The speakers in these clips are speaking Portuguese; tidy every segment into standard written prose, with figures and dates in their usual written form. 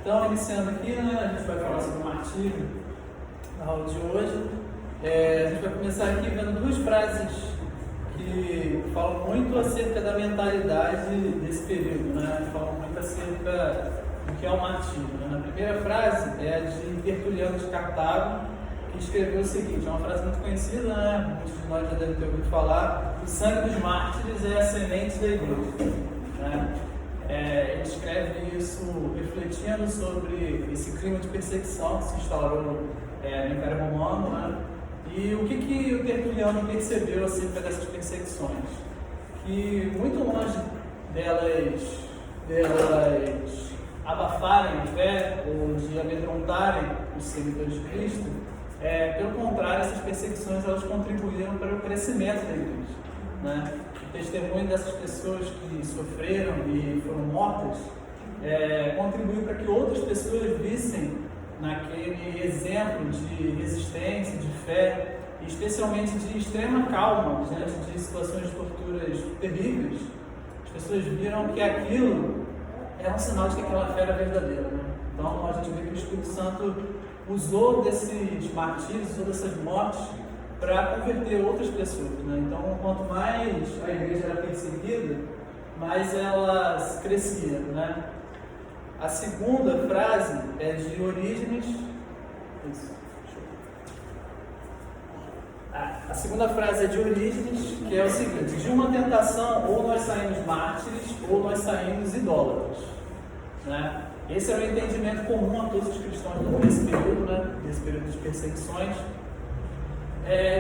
Então, iniciando aqui, né, a gente vai falar sobre o martírio na aula de hoje. A gente vai começar aqui vendo duas frases que falam muito acerca da mentalidade desse período, né? Falam muito acerca do que é o martírio. Né? A primeira frase é a de Tertuliano de Cartago, que escreveu o seguinte, é uma frase muito conhecida, né? Muitos de nós já devem ter ouvido falar: o sangue dos mártires é a semente da igreja. Né? Ele escreve isso refletindo sobre esse clima de perseguição que se instaurou no Império Romano, né? E o que o Tertuliano percebeu acerca dessas perseguições? Que muito longe delas abafarem a fé ou de amedrontarem os seguidores de Cristo, pelo contrário, essas perseguições elas contribuíram para o crescimento da igreja. Né? O testemunho dessas pessoas que sofreram e foram mortas contribuiu para que outras pessoas vissem naquele exemplo de resistência, de fé, e especialmente de extrema calma diante de situações de torturas terríveis. As pessoas viram que aquilo era um sinal de que aquela fé era verdadeira. Né? Então a gente vê que o Espírito Santo usou desses martírios, usou dessas mortes para converter outras pessoas. Né? Então, quanto mais a igreja era perseguida, mais ela crescia. Né? A segunda frase é de Orígenes. A segunda frase é de Orígenes, que é o seguinte: de uma tentação, ou nós saímos mártires, ou nós saímos idólatras. Né? Esse era o entendimento comum a todos os cristãos nesse período, né? Nesse período de perseguições,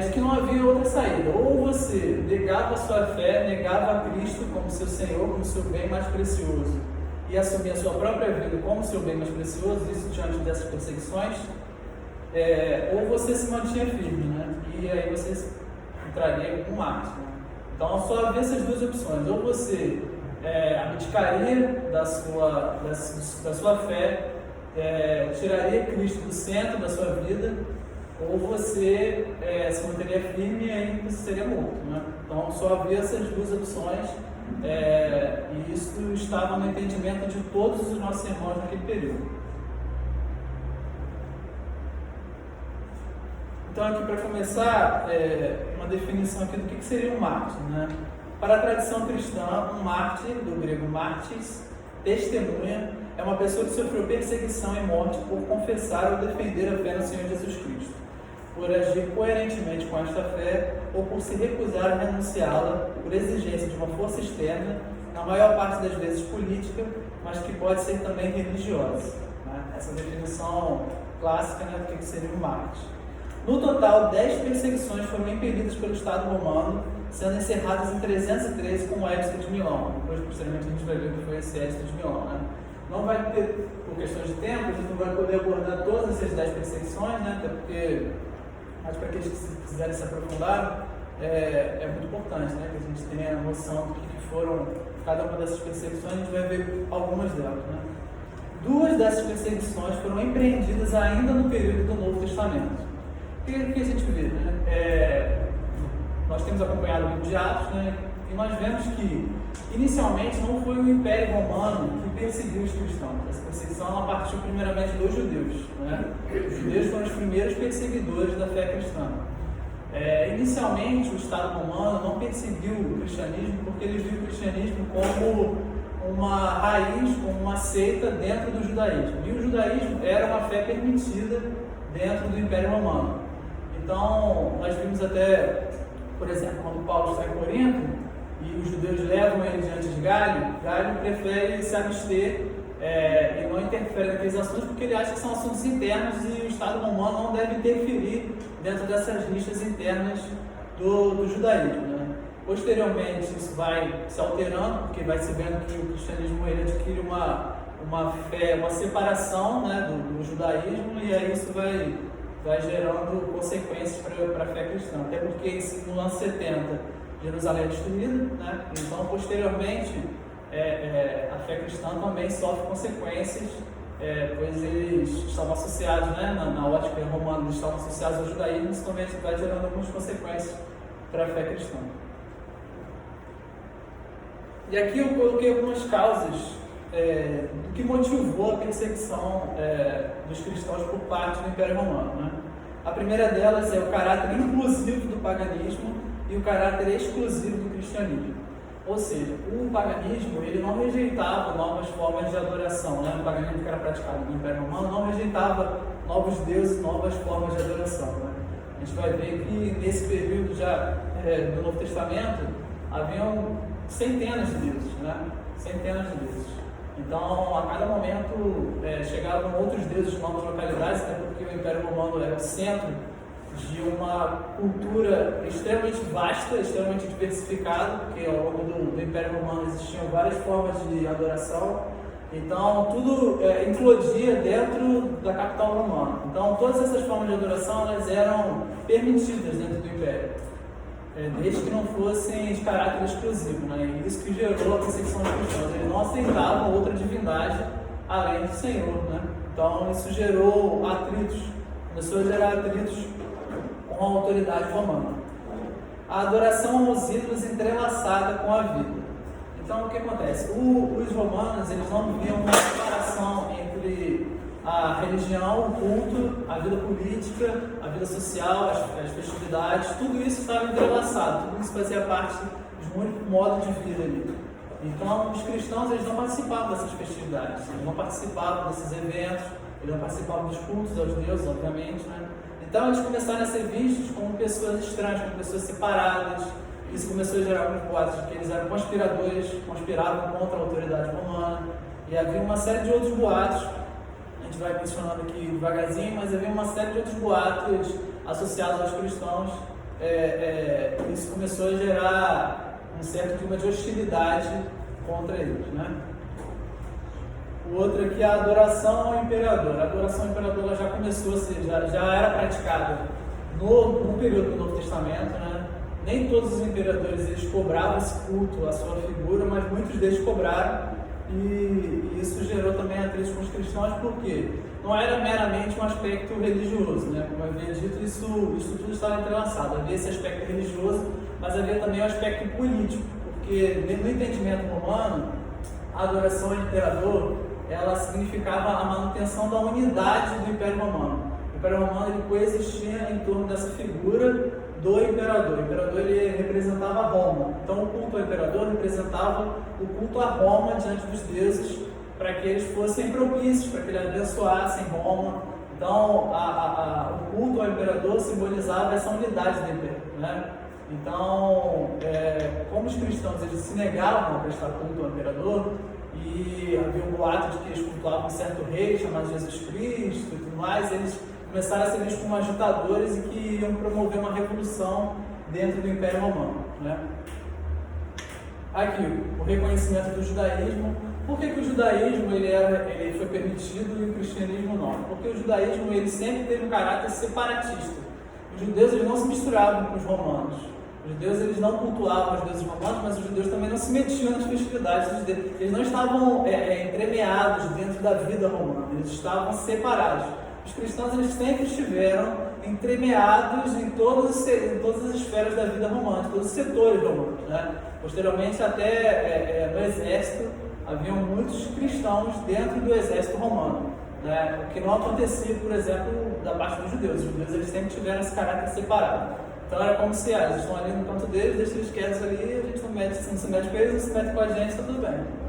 de que não havia outra saída. Ou você negava a sua fé, negava a Cristo como seu Senhor, como seu bem mais precioso, e assumia a sua própria vida como seu bem mais precioso, isso diante dessas perseguições, ou você se mantinha firme, né? E aí você entraria como mártir. Né? Então só havia essas duas opções: ou você abdicaria da sua fé, tiraria Cristo do centro da sua vida, ou você se manteria firme e aí você seria morto. Né? Então só havia essas duas opções, e isso estava no entendimento de todos os nossos irmãos naquele período. Então aqui para começar, uma definição aqui do que seria um mártir. Né? Para a tradição cristã, um mártir, do grego mártis, testemunha, é uma pessoa que sofreu perseguição e morte por confessar ou defender a fé no Senhor Jesus Cristo, por agir coerentemente com esta fé ou por se recusar a renunciá-la por exigência de uma força externa, na maior parte das vezes política, mas que pode ser também religiosa. Né? Essa definição clássica, né, do que seria um mártir. No total, 10 perseguições foram impedidas pelo Estado romano, sendo encerradas em 313 com o Edito de Milão. Depois, posteriormente, a gente vai ver que foi esse Edito de Milão. Né? Não vai ter, por questões de tempo, a gente não vai poder abordar todas essas 10 perseguições, né? Até porque, mas para aqueles que quiserem se aprofundar, é muito importante, né? Que a gente tenha a noção do que foram cada uma dessas perseguições. A gente vai ver algumas delas. Né? Duas dessas perseguições foram empreendidas ainda no período do Novo Testamento. O que a gente vê? Né? Nós temos acompanhado o livro de Atos, né? E nós vemos que, inicialmente, não foi o Império Romano que perseguiu os cristãos. Essa perseguição ela partiu primeiramente dos judeus. Né? Os judeus foram os primeiros perseguidores da fé cristã. Inicialmente, o Estado romano não perseguiu o cristianismo porque eles viam o cristianismo como uma raiz, como uma seita dentro do judaísmo. E o judaísmo era uma fé permitida dentro do Império Romano. Então, nós vimos até, por exemplo, quando Paulo está em Corinto e os judeus levam ele diante de Galho, Galho prefere se abster e não interfere naqueles assuntos porque ele acha que são assuntos internos e o Estado romano não deve interferir dentro dessas rixas internas do judaísmo. Né? Posteriormente, isso vai se alterando, porque vai se vendo que o cristianismo ele adquire uma fé, uma separação, né, do judaísmo, e aí isso vai gerando consequências para a fé cristã. Até porque no ano 70 Jerusalém é destruída, né? Então posteriormente a fé cristã também sofre consequências, pois eles estavam associados, né, na ótica romana, eles estavam associados ao judaísmo, isso também vai gerando algumas consequências para a fé cristã. E aqui eu coloquei algumas causas do que motivou a perseguição dos cristãos por parte do Império Romano, né? A primeira delas é o caráter inclusivo do paganismo e o caráter exclusivo do cristianismo. Ou seja, o paganismo ele não rejeitava novas formas de adoração, né? O paganismo que era praticado no Império Romano não rejeitava novos deuses, novas formas de adoração, né? A gente vai ver que nesse período já do Novo Testamento haviam centenas de deuses, né? Centenas de deuses. Então, a cada momento chegavam outros deuses de novas localidades, até porque o Império Romano era o centro de uma cultura extremamente vasta, extremamente diversificada, porque ao longo do Império Romano existiam várias formas de adoração. Então, tudo implodia dentro da capital romana. Então, todas essas formas de adoração elas eram permitidas dentro do Império, desde que não fossem de caráter exclusivo, né? E isso que gerou a perseguição dos cristãos. Eles não aceitavam outra divindade além do Senhor, né? Então, isso gerou atritos, começou a gerar atritos com a autoridade romana. A adoração aos ídolos entrelaçada com a vida. Então, o que acontece? Os romanos eles não viam uma separação entre a religião, o culto, a vida política, a vida social, as festividades, tudo isso estava entrelaçado, tudo isso fazia parte de um único modo de vida ali. Então, os cristãos eles não participavam dessas festividades, eles não participavam desses eventos, eles não participavam dos cultos aos deuses, obviamente, né? Então, eles começaram a ser vistos como pessoas estranhas, como pessoas separadas. Isso começou a gerar alguns boatos de que eles eram conspiradores, conspiravam contra a autoridade romana, e havia uma série de outros boatos. A gente vai mencionando aqui devagarzinho, mas havia uma série de outros boatos associados aos cristãos. Isso começou a gerar um certo clima de hostilidade contra eles, né? O outro aqui é a adoração ao imperador. A adoração ao imperador ela já começou a ser, já era praticada no período do Novo Testamento, né? Nem todos os imperadores eles cobravam esse culto à sua figura, mas muitos deles cobraram, e isso gerou também atritos com os cristãos, porque não era meramente um aspecto religioso, né? Como eu havia dito, isso tudo estava entrelaçado. Havia esse aspecto religioso, mas havia também o aspecto político, porque no entendimento romano, a adoração ao imperador ela significava a manutenção da unidade do Império Romano. O Império Romano ele coexistia em torno dessa figura do imperador. O imperador ele representava Roma. Então o culto ao imperador representava o culto a Roma diante dos deuses, para que eles fossem propícios, para que eles abençoassem Roma. Então o culto ao imperador simbolizava essa unidade do império, né? Então, como os cristãos eles se negavam a prestar culto ao imperador, e havia um boato de que eles cultuavam um certo rei chamado Jesus Cristo e tudo mais, eles começaram a ser vistos como agitadores e que iam promover uma revolução dentro do Império Romano, né? Aqui, o reconhecimento do judaísmo. Por que o judaísmo ele foi permitido e o cristianismo não? Porque o judaísmo ele sempre teve um caráter separatista. Os judeus eles não se misturavam com os romanos. Os judeus eles não cultuavam os deuses romanos, mas os judeus também não se metiam nas festividades dos deuses. Eles não estavam entremeados dentro da vida romana, eles estavam separados. Os cristãos eles sempre estiveram entremeados em todas as esferas da vida romana, todos os setores romanos, né? Posteriormente, até no exército, haviam muitos cristãos dentro do exército romano, né? O que não acontecia, por exemplo, da parte dos judeus. Os judeus eles sempre tiveram esse caráter separado. Então era como se eles estão ali no canto deles, deixa eles quietos ali, a gente não se mete com eles, não se mete com a gente, tá tudo bem.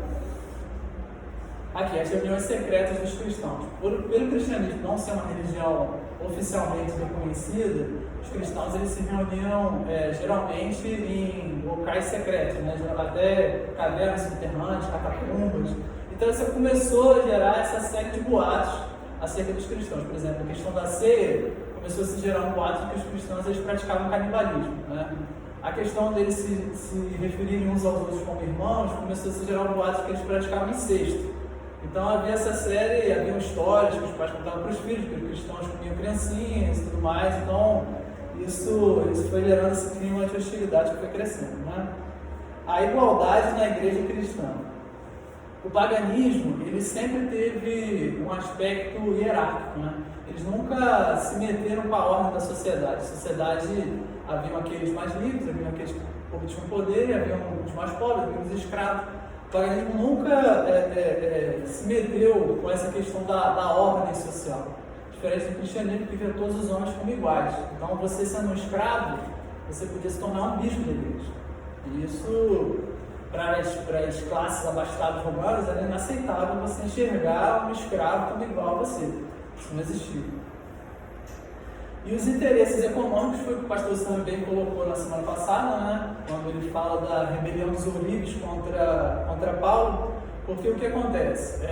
Aqui, as reuniões secretas dos cristãos. Pelo cristianismo não ser uma religião oficialmente reconhecida, os cristãos eles se reuniam geralmente em locais secretos, né? Até cavernas subterrâneas, catacumbas. Então isso começou a gerar essa série de boatos acerca dos cristãos. Por exemplo, a questão da ceia começou a se gerar um boato de que os cristãos eles praticavam canibalismo, né? A questão deles se referirem uns aos outros como irmãos começou a se gerar um boato de que eles praticavam incesto. Então havia essa série, havia histórias que os pais contavam para os filhos, que os cristãos comiam criancinhas e tudo mais. Então isso foi gerando esse clima de hostilidade que foi crescendo, né? A igualdade na igreja cristã. O paganismo ele sempre teve um aspecto hierárquico, né? Eles nunca se meteram com a ordem da sociedade. A sociedade haviam aqueles mais livres, haviam aqueles que tinham poder, haviam os mais pobres, haviam os escravos. O paganismo nunca se meteu com essa questão da ordem social, diferente do cristianismo, que vê todos os homens como iguais. Então, você sendo um escravo, você podia se tornar um bispo da igreja. E isso, para as classes abastadas romanas, era inaceitável você enxergar um escravo como igual a você. Isso não existia. E os interesses econômicos foi o que o pastor Sam bem colocou na semana passada, né? Quando ele fala da rebelião dos Ourives contra Paulo, porque o que acontece?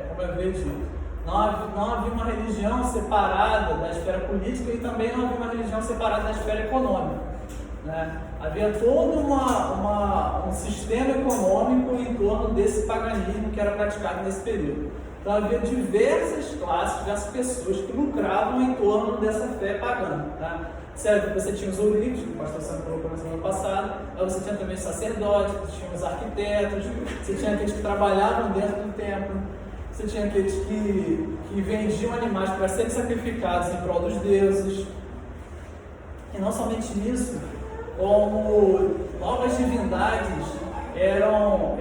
Como eu havia dito, não havia uma religião separada da esfera política e também não havia uma religião separada da esfera econômica, né? Havia todo um sistema econômico em torno desse paganismo que era praticado nesse período. Então havia diversas classes, diversas pessoas que lucravam em torno dessa fé pagã. Tá? Você tinha os ourives, que o pastor Sam colocou na semana passada, aí você tinha também os sacerdotes, você tinha os arquitetos, você tinha aqueles que trabalhavam dentro do templo, você tinha aqueles que vendiam animais para serem sacrificados em prol dos deuses. E não somente isso, como novas divindades eram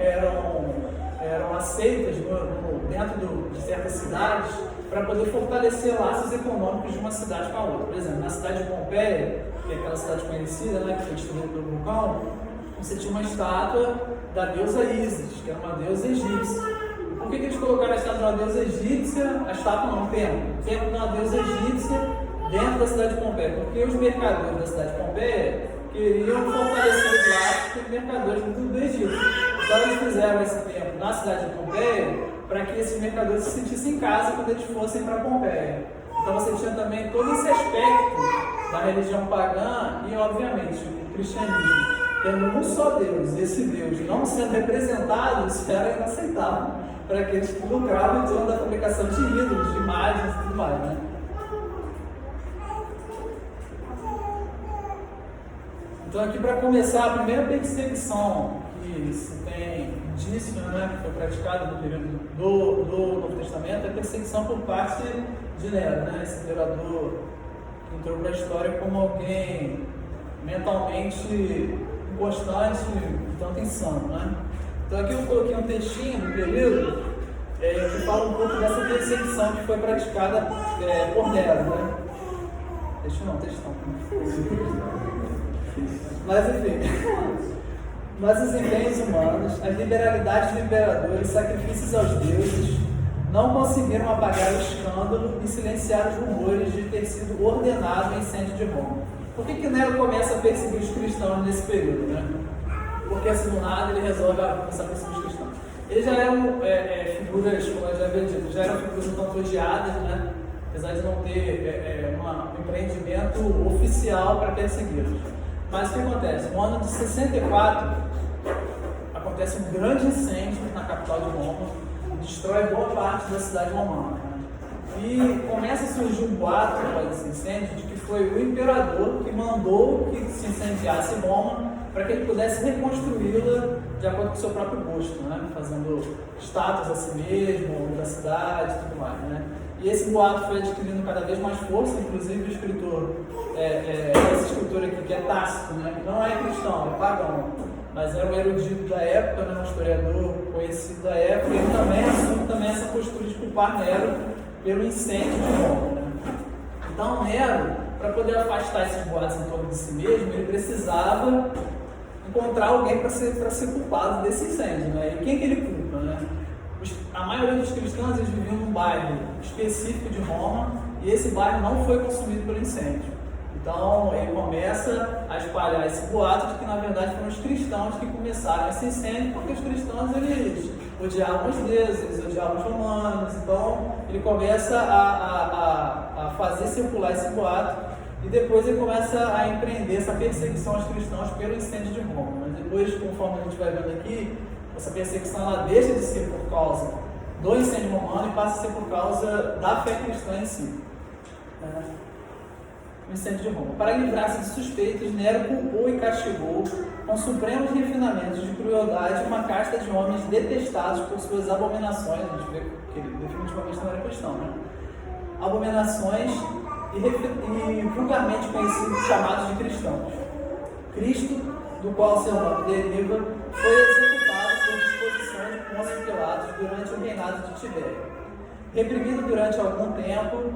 aceitas dentro de certas cidades para poder fortalecer laços econômicos de uma cidade com a outra. Por exemplo, na cidade de Pompeia, que é aquela cidade conhecida, né, que foi destruída pelo vulcão, você tinha uma estátua da deusa Ísis, que era uma deusa egípcia. Por que eles colocaram a estátua de uma deusa egípcia? A estátua não, o templo de uma deusa egípcia dentro da cidade de Pompeia, porque os mercadores da cidade de Pompeia queriam fortalecer os laços com os mercadores do Egito. Então eles fizeram esse templo na cidade de Pompeia para que esses mercadores se sentissem em casa quando eles fossem para Pompeia. Então você tinha também todo esse aspecto da religião pagã e, obviamente, o cristianismo. Tendo um só Deus, esse Deus não sendo representado, isso era inaceitável para aqueles que lucravam em torno da fabricação de ídolos, de imagens e tudo mais, né? Então aqui, para começar, a primeira perseguição que se tem indício, né, que foi praticada no período do Novo Testamento, é a perseguição por parte de Nero, né, esse imperador que entrou para a história como alguém mentalmente inconstante, tanto insano, né? Então aqui eu coloquei um textinho do período que fala um pouco dessa perseguição que foi praticada por Nero, né? Textão. Mas enfim, mas os empenhos humanos, as liberalidades do imperador e sacrifícios aos deuses não conseguiram apagar o escândalo e silenciar os rumores de ter sido ordenado o incêndio de Roma. Por que Nero começa a perseguir os cristãos nesse período, né? Porque assim, do nada ele resolve começar a perseguir os cristãos. Eles já eram figuras, como eu já havia dito, já eram figuras um tanto odiadas, né? Apesar de não ter um empreendimento oficial para persegui-los. Mas o que acontece? No ano de 64, acontece um grande incêndio na capital de Roma, destrói boa parte da cidade romana. Né? E começa a surgir um boato após esse incêndio de que foi o imperador que mandou que se incendiasse Roma para que ele pudesse reconstruí-la de acordo com o seu próprio gosto, né? Fazendo estátuas a si mesmo, da cidade e tudo mais. Né? E esse boato foi adquirindo cada vez mais força, inclusive o escritor, esse escritor aqui, que é Tácito, né? Que não é cristão, é pagão, mas é um erudito da época, né? Um historiador conhecido da época, e ele também assume essa postura de culpar Nero pelo incêndio de Roma. Né? Então Nero, para poder afastar esses boatos em torno de si mesmo, ele precisava encontrar alguém para ser culpado desse incêndio. Né? E quem que ele culpa? Né? A maioria dos cristãos eles viviam num bairro específico de Roma e esse bairro não foi consumido pelo incêndio. Então ele começa a espalhar esse boato de que na verdade foram os cristãos que começaram esse incêndio, porque os cristãos eles odiavam os deuses, eles odiavam os romanos. Então ele começa a fazer circular esse boato e depois ele começa a empreender essa perseguição aos cristãos pelo incêndio de Roma. Mas depois, conforme a gente vai vendo aqui, essa perseguição ela deixa de ser por causa do incêndio romano e passa a ser por causa da fé cristã em si. O incêndio de Roma. Para livrar-se de suspeitos, Nero culpou e castigou com supremos refinamentos de crueldade uma casta de homens detestados por suas abominações. A gente vê que ele definitivamente não era cristão, né? Abominações e vulgarmente conhecidos, chamados de cristãos. Cristo, do qual seu nome deriva, foi executado por disposição Pôncio Pilatos durante o reinado de Tibério. Reprimido durante algum tempo,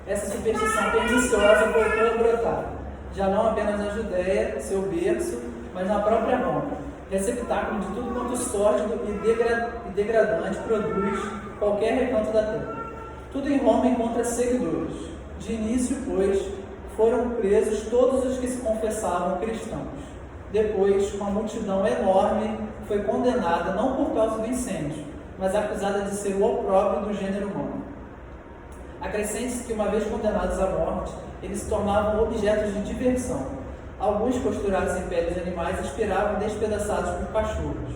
essa superstição perniciosa voltou a brotar, já não apenas na Judéia, seu berço, mas na própria Roma, receptáculo de tudo quanto sórdido e degradante produz qualquer recanto da terra. Tudo em Roma encontra seguidores. De início, pois, foram presos todos os que se confessavam cristãos. Depois, uma multidão enorme foi condenada não por causa do incêndio, mas acusada de ser o opróbrio do gênero humano. Acrescente-se que, uma vez condenados à morte, eles se tornavam objetos de diversão. Alguns, costurados em peles de animais, expiravam despedaçados por cachorros.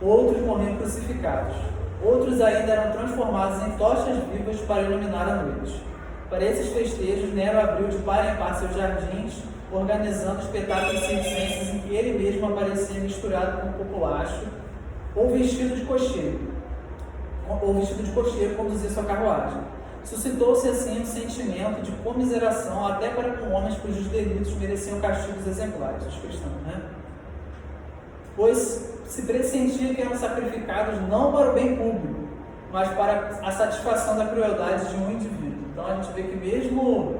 Outros morriam crucificados. Outros ainda eram transformados em tochas vivas para iluminar a noite. Para esses festejos, Nero abriu de par em par seus jardins, organizando espetáculos circenses em que ele mesmo aparecia misturado com populacho ou vestido de cocheiro conduzia sua carruagem. Suscitou-se assim um sentimento de comiseração até para com homens cujos delitos mereciam castigos exemplares, os cristãos, né? Pois se pressentia que eram sacrificados não para o bem público, mas para a satisfação da crueldade de um indivíduo. Então a gente vê que mesmo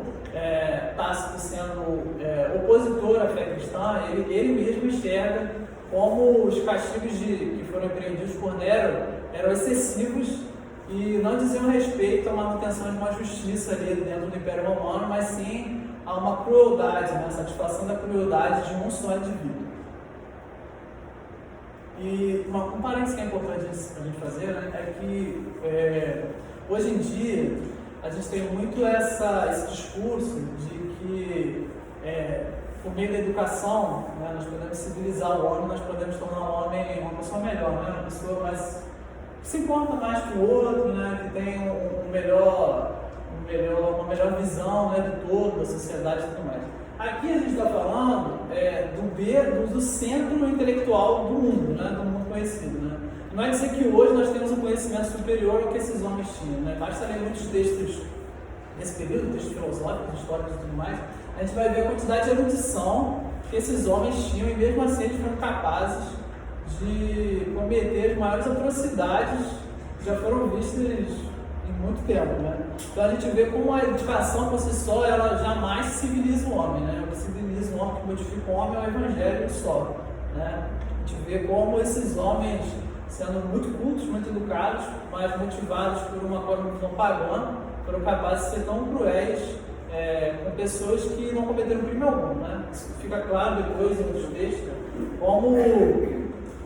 Tácito sendo opositor à fé cristã, ele mesmo enxerga como os castigos que foram empreendidos por Nero eram excessivos e não diziam respeito à manutenção de uma justiça ali dentro do Império Romano, mas sim a uma crueldade, né? A satisfação da crueldade de um só indivíduo. E um parênteses que é importante a gente fazer, né, é que hoje em dia a gente tem muito esse discurso de que por meio da educação, né, nós podemos civilizar o homem, nós podemos tornar o homem uma pessoa melhor, né, uma pessoa mais que se importa mais com o outro, né, que tem uma melhor visão, né, do todo, da sociedade e tudo mais. Aqui a gente está falando do centro intelectual do mundo, né, do mundo conhecido. Né? Não é dizer que hoje nós temos um conhecimento superior ao que esses homens tinham. Né? Basta ler muitos textos desse período, textos filosóficos, históricos e tudo mais, a gente vai ver a quantidade de erudição que esses homens tinham e mesmo assim eles foram capazes de cometer as maiores atrocidades que já foram vistas em muito tempo, né? Então a gente vê como a educação por si só, ela jamais civiliza o homem, né? O que civiliza o homem, que modifica o homem é o evangelho só, né? A gente vê como esses homens, sendo muito cultos, muito educados, mas motivados por uma cosmovisão pagã, foram capazes de ser tão cruéis com pessoas que não cometeram crime algum, né? Isso fica claro depois em outros textos, como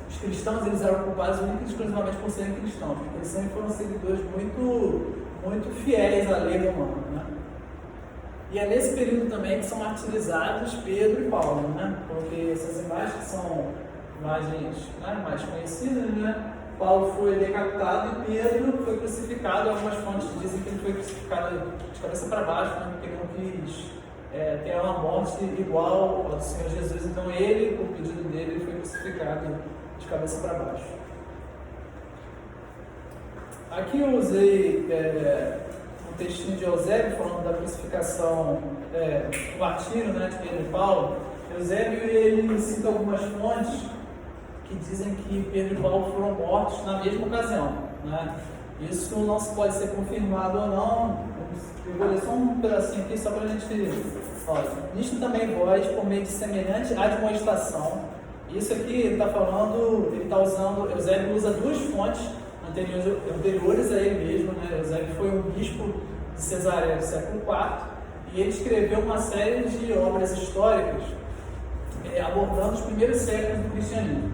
os cristãos eles eram culpados únicamente e exclusivamente por serem cristãos, porque eles sempre foram seguidores muito fiéis à lei romana, né? E é nesse período também que são martirizados Pedro e Paulo, né? Porque essas imagens que são imagens, né, mais conhecidas, né? Paulo foi decapitado e Pedro foi crucificado. Algumas fontes dizem que ele foi crucificado de cabeça para baixo, né? Porque ele não quis ter uma morte igual ao do Senhor Jesus. Então ele, por pedido dele, ele foi crucificado de cabeça para baixo. Aqui eu usei um textinho de Eusébio falando da crucificação, do martírio, né, de Pedro e Paulo. Eusébio ele cita algumas fontes que dizem que Pedro e Paulo foram mortos na mesma ocasião, né? Isso não se pode ser confirmado ou não. Eu vou ler só um pedacinho aqui só para a gente ver. Olha, nisto também vós, por meio de semelhante admoestação. Isso aqui ele está falando, ele está usando, Eusébio usa duas fontes anteriores a ele mesmo, né? Eusébio foi um bispo de Cesareia do século IV e ele escreveu uma série de obras históricas abordando os primeiros séculos do cristianismo.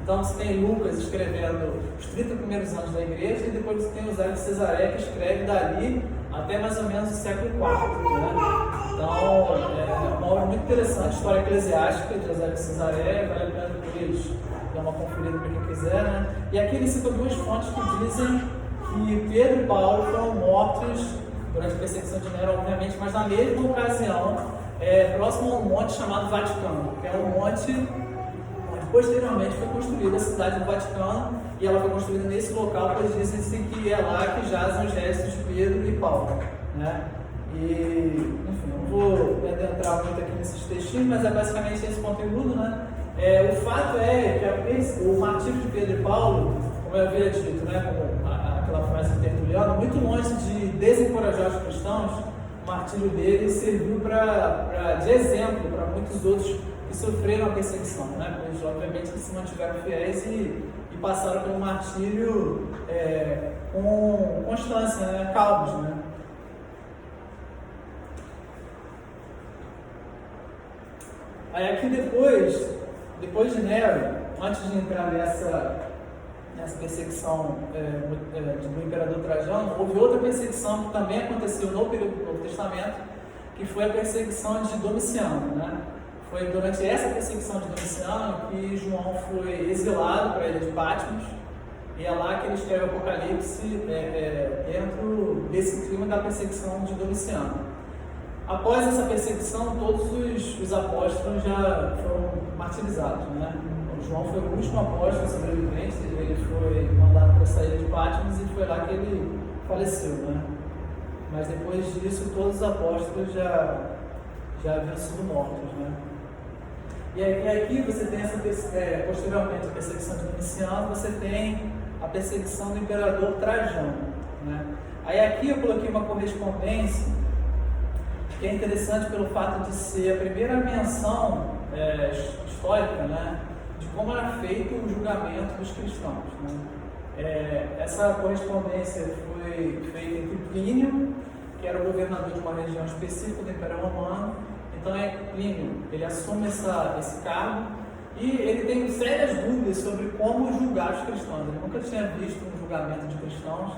Então você tem Lucas escrevendo os 30 primeiros anos da igreja e depois você tem Eusébio de Cesareia que escreve dali até mais ou menos o século IV, né? Então é uma obra muito interessante, história eclesiástica de Eusébio de Cesareia, vale a pena depois dar uma conferida para quem quiser, né? E aqui ele cita duas fontes que dizem que Pedro e Paulo foram mortos durante a perseguição de Nero, obviamente, mas na mesma ocasião, próximo a um monte chamado Vaticano, que é um monte onde posteriormente foi construída a cidade do Vaticano, e ela foi construída nesse local, pois dizem-se que é lá que jazem os restos de Pedro e Paulo, né? E, enfim, não vou me adentrar muito aqui nesses textinhos, mas é basicamente esse conteúdo, né? O fato é que o martírio de Pedro e Paulo, como eu havia dito, né, como aquela frase de Tertuliano, muito longe de desencorajar os cristãos, o martírio deles serviu de exemplo para muitos outros que sofreram a perseguição, né? Pois obviamente que se mantiveram fiéis e passaram pelo martírio com constância, né? Calmos, né? Aí aqui depois de Nero, antes de entrar nessa perseguição do imperador Trajano, houve outra perseguição que também aconteceu no período do Novo Testamento, que foi a perseguição de Domiciano, né? Foi durante essa perseguição de Domiciano que João foi exilado para a ilha de Patmos, e é lá que ele escreve o Apocalipse dentro desse clima da perseguição de Domiciano. Após essa perseguição, todos os apóstolos já foram martirizados, né? João foi o último apóstolo sobrevivente, ele foi mandado para sair de Patmos e foi lá que ele faleceu, né? Mas depois disso, todos os apóstolos já haviam sido mortos, né? E aqui você tem posteriormente a perseguição de Domiciano, você tem a perseguição do imperador Trajano, né? Aí aqui eu coloquei uma correspondência que é interessante pelo fato de ser a primeira menção histórica, né, de como era feito o julgamento dos cristãos, né? Essa correspondência foi feita entre Plínio, que era o governador de uma região específica do Império Romano. Então Plínio, ele assume esse cargo e ele tem sérias dúvidas sobre como julgar os cristãos. Ele nunca tinha visto um julgamento de cristãos.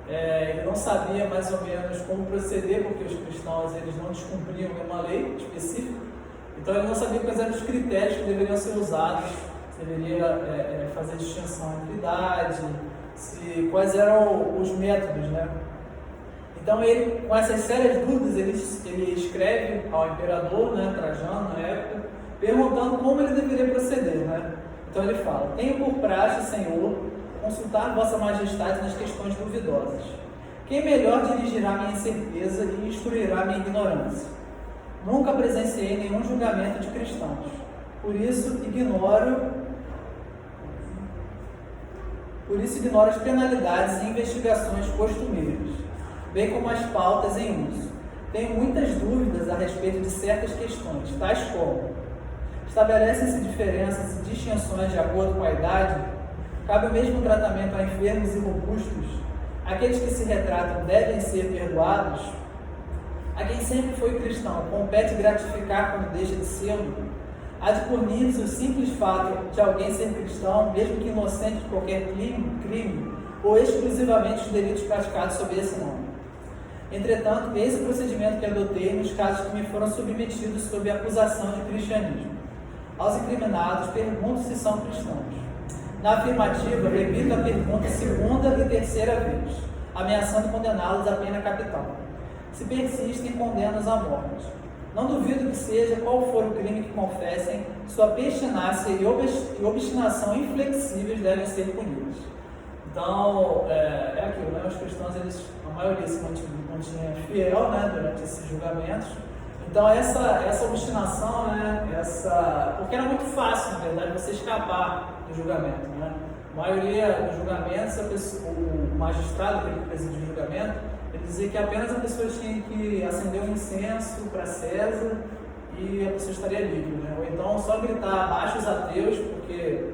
Ele não sabia mais ou menos como proceder, porque os cristãos eles não descumpriam uma lei específica. Então ele não sabia quais eram os critérios que deveriam ser usados, se deveria fazer distinção entre idade, quais eram os métodos, né? Então ele, com essas sérias dúvidas, ele escreve ao imperador, né, Trajano, na época, perguntando como ele deveria proceder, né? Então ele fala: tenho por praxe, Senhor, consultar Vossa Majestade nas questões duvidosas. Quem melhor dirigirá minha incerteza e instruirá minha ignorância? Nunca presenciei nenhum julgamento de cristãos, por isso ignoro as penalidades e investigações costumeiras, bem como as pautas em uso. Tenho muitas dúvidas a respeito de certas questões, tais como: estabelecem-se diferenças e distinções de acordo com a idade? Cabe o mesmo tratamento a enfermos e robustos? Aqueles que se retratam devem ser perdoados? A quem sempre foi cristão compete gratificar quando deixa de ser? Há de punir-se o simples fato de alguém ser cristão, mesmo que inocente de qualquer crime, ou exclusivamente os delitos praticados sob esse nome? Entretanto, esse procedimento que adotei nos casos que me foram submetidos sob acusação de cristianismo. Aos incriminados, pergunto se são cristãos. Na afirmativa, repito a pergunta segunda e terceira vez, ameaçando condená-los à pena capital. Se persistem, condeno-os à morte. Não duvido que seja qual for o crime que confessem, sua pertinácia e obstinação inflexíveis devem ser punidas. Então, aquilo, né? Os cristãos, a maioria se mantinha fiel, né, durante esses julgamentos. Então, essa obstinação, né, porque era muito fácil, na verdade, você escapar do julgamento, né? A maioria dos julgamentos, o magistrado que presidia o julgamento, ele dizia que apenas a pessoa tinha que acender um incenso para César e a pessoa estaria livre, né? Ou então só gritar abaixo os ateus, porque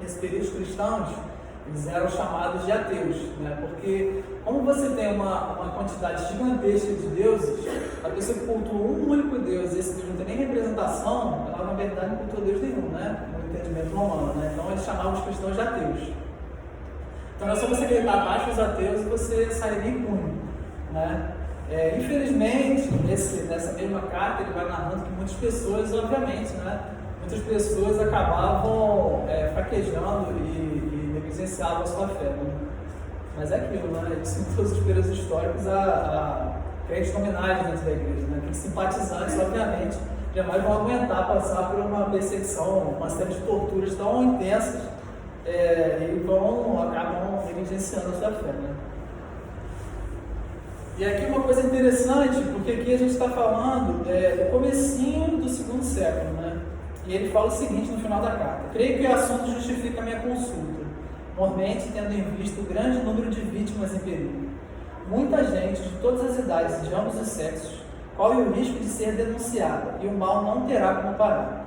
nesse período os cristãos eles eram chamados de ateus, né? Porque como você tem uma quantidade gigantesca de deuses, a pessoa que cultua um único Deus e esse Deus não tem nem representação, ela na verdade não cultua Deus nenhum, né? No entendimento romano, né? Então eles chamavam os cristãos de ateus. Então é só você gritar abaixo os ateus e você sairia impune, né? Infelizmente, nessa mesma carta ele vai narrando que muitas pessoas, obviamente, né? Muitas pessoas acabavam fraquejando e negligenciavam a sua fé, né? Mas é aquilo, né? Isso em todos os períodos históricos há crentes nominais dentro da igreja, né? Que simpatizantes, obviamente, jamais vão aguentar passar por uma perseguição, uma série de torturas tão intensas e acabam negligenciando a sua fé, né? E aqui uma coisa interessante, porque aqui a gente está falando do comecinho do segundo século, né? E ele fala o seguinte no final da carta: creio que o assunto justifica a minha consulta, mormente tendo em vista o grande número de vítimas em perigo. Muita gente de todas as idades e de ambos os sexos corre o risco de ser denunciada e o mal não terá como parar.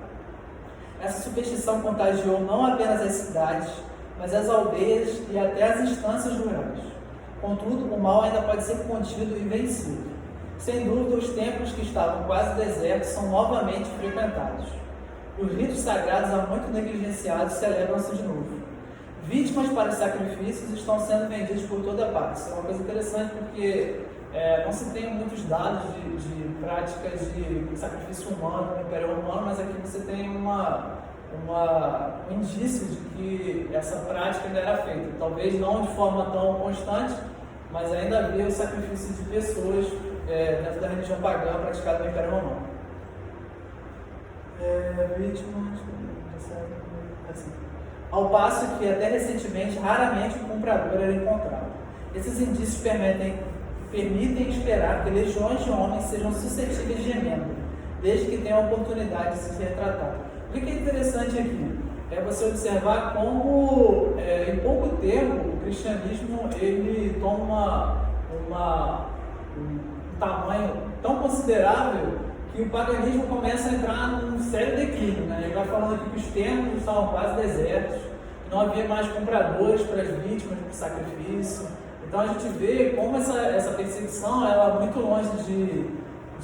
Essa superstição contagiou não apenas as cidades, mas as aldeias e até as instâncias rurais. Contudo, o mal ainda pode ser contido e vencido. Sem dúvida, os templos que estavam quase desertos são novamente frequentados. Os ritos sagrados há muito negligenciados celebram-se de novo. Vítimas para os sacrifícios estão sendo vendidas por toda parte. Isso é uma coisa interessante porque não se tem muitos dados de práticas de sacrifício humano no Império Romano, mas aqui você tem um indício de que essa prática ainda era feita. Talvez não de forma tão constante, mas ainda havia o sacrifício de pessoas dentro da religião pagã praticada no Império Romano. Vítimas, assim. Ao passo que até recentemente raramente o comprador era encontrado. Esses indícios permitem esperar que legiões de homens sejam suscetíveis de emenda, desde que tenham a oportunidade de se retratar. O que é interessante aqui é você observar como em pouco tempo o cristianismo ele toma um tamanho tão considerável que o paganismo começa a entrar num sério declínio, né? Ele vai falando aqui que os templos estavam quase desertos, não havia mais compradores para as vítimas do sacrifício. Então a gente vê como essa perseguição, ela muito longe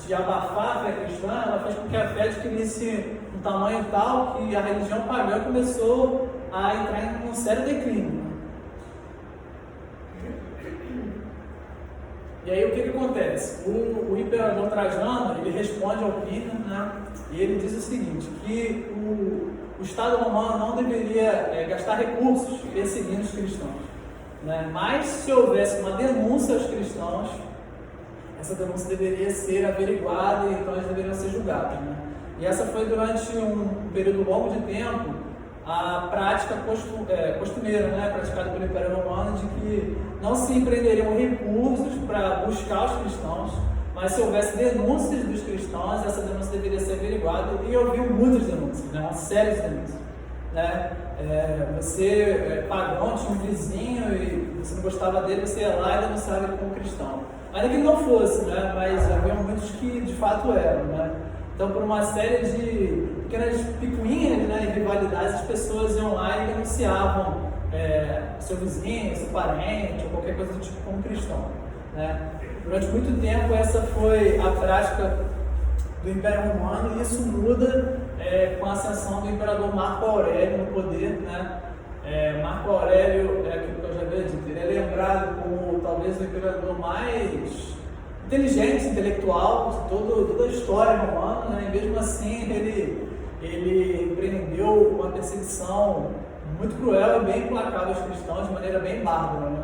de abafar a fé cristã, ela fez com que a fé adquirisse um tamanho tal que a religião pagã começou a entrar em um sério declínio. E aí o que acontece? O imperador Trajano, ele responde ao Plínio, né? E ele diz o seguinte, que o Estado romano não deveria gastar recursos perseguindo os cristãos, né? Mas se houvesse uma denúncia aos cristãos, essa denúncia deveria ser averiguada e então eles deveriam ser julgados, né? E essa foi durante um período longo de tempo a prática costumeira, né, praticada pelo Império Romano, de que não se empreenderiam recursos para buscar os cristãos, mas se houvesse denúncias dos cristãos, essa denúncia deveria ser averiguada, e ouviu muitas denúncias, né, uma série de denúncias. Né? Você pagão, tinha um vizinho e você não gostava dele, você ia lá e denunciava ele como cristão. Ainda que não fosse, né, mas havia muitos que de fato eram. Né? Então, por uma série de pequenas picuinhas, né, e rivalidades, as pessoas iam lá e denunciavam seu vizinho, seu parente, ou qualquer coisa do tipo como cristão. Né? Durante muito tempo, essa foi a prática do Império Romano, e isso muda com a ascensão do imperador Marco Aurélio no poder. Né? Marco Aurélio, aquilo que eu já havia dito, ele é lembrado como talvez o imperador mais inteligente, intelectual de toda a história romana, né? E mesmo assim ele empreendeu uma perseguição muito cruel e bem implacável aos cristãos de maneira bem bárbara. Né?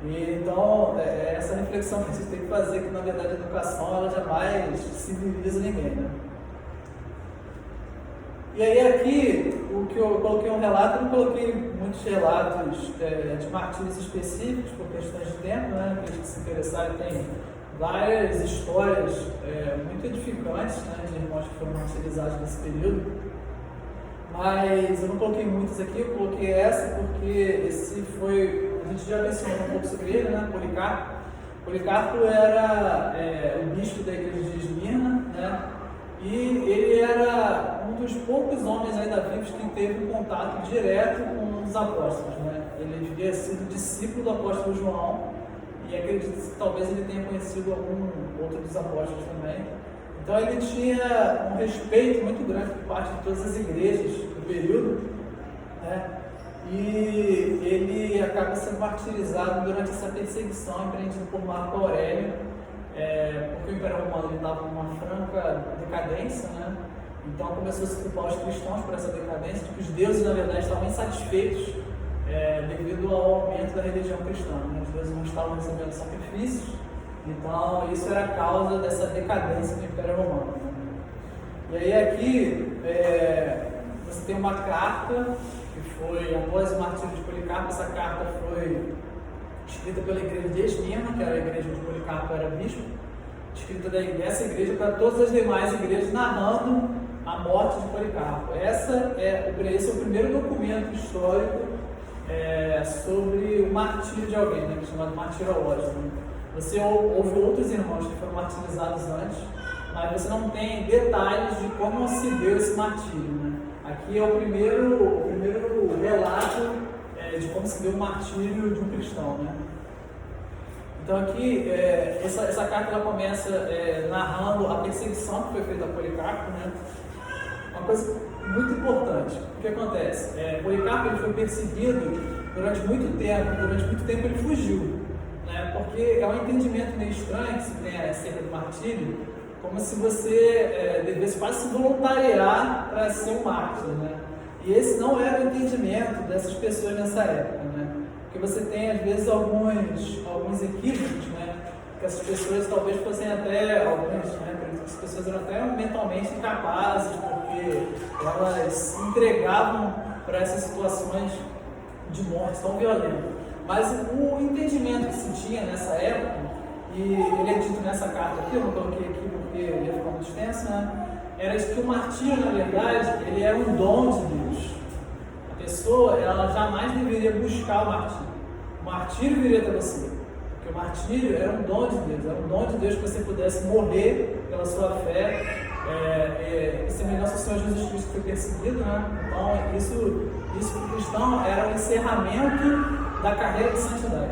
E então essa reflexão que a gente tem que fazer, que na verdade a educação ela jamais civiliza ninguém. Né? E aí aqui, o que eu coloquei um relato, eu não coloquei muitos relatos de martírios específicos por questões de tempo, né? Para gente se interessar, tem várias histórias muito edificantes, né, de irmãos que foram martirizados nesse período, mas eu não coloquei muitas aqui, eu coloquei essa porque esse foi, a gente já mencionou um pouco sobre ele, né, Policarpo. Policarpo era o bispo da igreja de Esmirna, né, e ele era um dos poucos homens ainda vivos que teve um contato direto com os apóstolos. Né. Ele havia sido discípulo do apóstolo João, e acredito que talvez ele tenha conhecido algum outro dos apóstolos também. Então ele tinha um respeito muito grande por parte de todas as igrejas do período, né? E ele acaba sendo martirizado durante essa perseguição empreendida por Marco Aurélio, porque o Império Romano estava numa franca decadência, né? Então começou a se culpar os cristãos por essa decadência, que os deuses na verdade estavam insatisfeitos devido ao aumento da religião cristã. Né? Os deuses não estavam recebendo sacrifícios, então isso era a causa dessa decadência do Império Romano. Né? E aí aqui você tem uma carta que foi, após o martírio de Policarpo, essa carta foi escrita pela igreja de Esmirna, que era a igreja onde Policarpo era bispo, escrita dessa igreja para todas as demais igrejas, narrando a morte de Policarpo. Esse é o primeiro documento histórico sobre o martírio de alguém, né, chamado martirológico. Você houve outros irmãos que foram martirizados antes, mas você não tem detalhes de como se deu esse martírio. Né? Aqui é o primeiro relato de como se deu o martírio de um cristão. Né? Então aqui, essa carta ela começa narrando a perseguição que foi feita a Policarpo. Né? Uma coisa muito importante, o que acontece? Policarpo ele foi perseguido durante muito tempo ele fugiu, né? Porque é um entendimento meio estranho que se tem acerca do martírio, como se você devesse quase se voluntariar para ser um mártir, né? E esse não era o entendimento dessas pessoas nessa época, né? Porque você tem às vezes alguns equívocos, né? Que essas pessoas talvez fossem até, as pessoas eram até mentalmente incapazes, porque elas se entregavam para essas situações de morte tão violentas. Mas o entendimento que se tinha nessa época, e ele é dito nessa carta aqui, eu não coloquei aqui porque ele ia ficar muito extenso, né? Era de que o martírio, na verdade, ele era um dom de Deus. A pessoa, ela jamais deveria buscar o martírio. O martírio viria até você. Porque o martírio era um dom de Deus, era um dom de Deus que você pudesse morrer pela sua fé, em semelhança ao Senhor Jesus Cristo que foi perseguido, né? Então, isso para o cristão era o encerramento da carreira de santidade.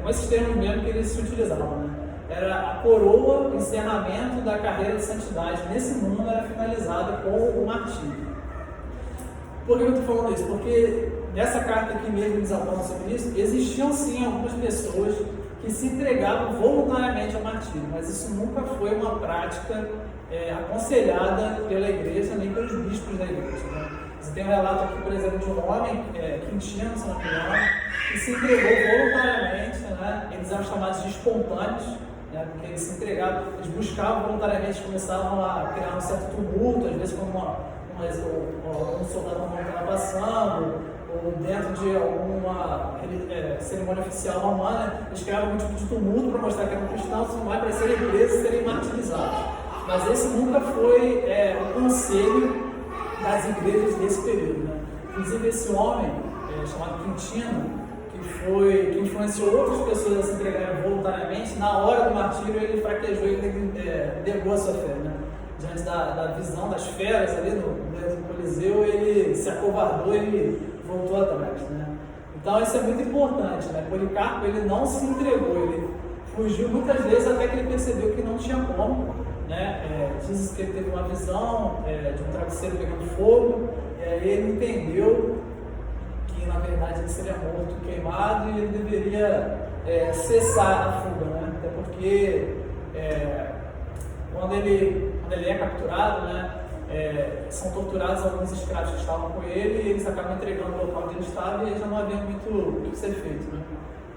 Com esses termos mesmo que eles se utilizavam, né? Era a coroa, o encerramento da carreira de santidade nesse mundo era finalizada com o martírio. Por que eu estou falando isso? Porque nessa carta aqui mesmo eles apontam sobre isso, existiam sim algumas pessoas que se entregavam voluntariamente ao martírio, mas isso nunca foi uma prática aconselhada pela igreja, nem pelos bispos da igreja. Né? Você tem um relato aqui, por exemplo, de um homem, Quintino, se não me engano, que se entregou voluntariamente, né? Eles eram chamados de espontâneos, né? Porque eles se entregavam, eles buscavam voluntariamente, começavam a criar um certo tumulto, às vezes quando um soldado romano estava passando, ou dentro de alguma cerimônia oficial romana, eles criavam um tipo de tumulto para mostrar que eram cristãos, para serem presos e serem martirizados. Mas esse nunca foi o conselho das igrejas desse período. Né? Inclusive esse homem, chamado Quintino, que influenciou outras pessoas a se entregarem voluntariamente, na hora do martírio ele fraquejou, ele negou a sua fé. Né? Diante da visão das feras ali no Coliseu, ele se acovardou e ele voltou atrás. Né? Então isso é muito importante. Né? Policarpo ele não se entregou, ele fugiu muitas vezes até que ele percebeu que não tinha como. Né? Diz que ele teve uma visão de um travesseiro pegando fogo, e aí ele entendeu que na verdade ele seria morto, queimado, e ele deveria cessar a fuga. Né? Até porque quando ele é capturado, né, são torturados alguns escravos que estavam com ele, e eles acabam entregando o local onde ele estava, e já não havia muito o que ser feito. Né?